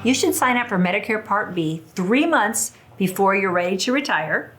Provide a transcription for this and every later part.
You should sign up for Medicare Part B 3 months before you're ready to retire.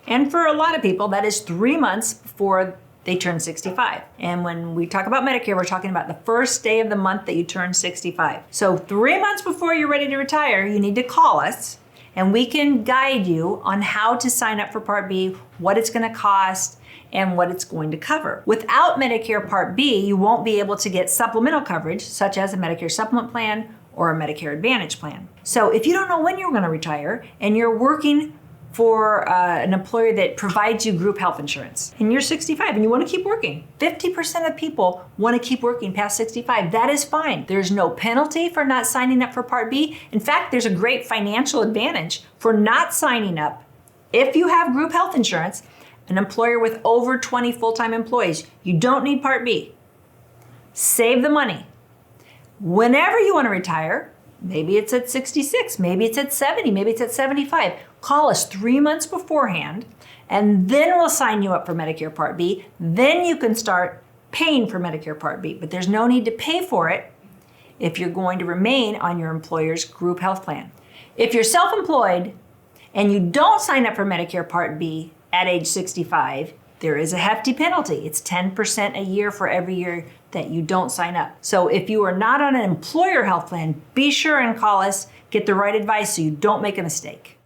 And for a lot of people, that is 3 months before they turn 65. And when we talk about Medicare, we're talking about the first day of the month that you turn 65. So 3 months before you're ready to retire, you need to call us and we can guide you on how to sign up for Part B, what it's going to cost, and what it's going to cover. Without Medicare Part B, you won't be able to get supplemental coverage, such as a Medicare Supplement plan or a Medicare Advantage plan. So if you don't know when you're going to retire and you're working for an employer that provides you group health insurance, and you're 65 and you want to keep working. 50% of people want to keep working past 65. That is fine. There's no penalty for not signing up for Part B. In fact, there's a great financial advantage for not signing up. If you have group health insurance, an employer with over 20 full-time employees, you don't need Part B. Save the money. Whenever you want to retire, maybe it's at 66, maybe it's at 70, maybe it's at 75. Call us 3 months beforehand, and then we'll sign you up for Medicare Part B. Then you can start paying for Medicare Part B, but there's no need to pay for it if you're going to remain on your employer's group health plan. If you're self-employed and you don't sign up for Medicare Part B at age 65, there is a hefty penalty. It's 10% a year for every year that you don't sign up. So if you are not on an employer health plan, be sure and call us, get the right advice so you don't make a mistake.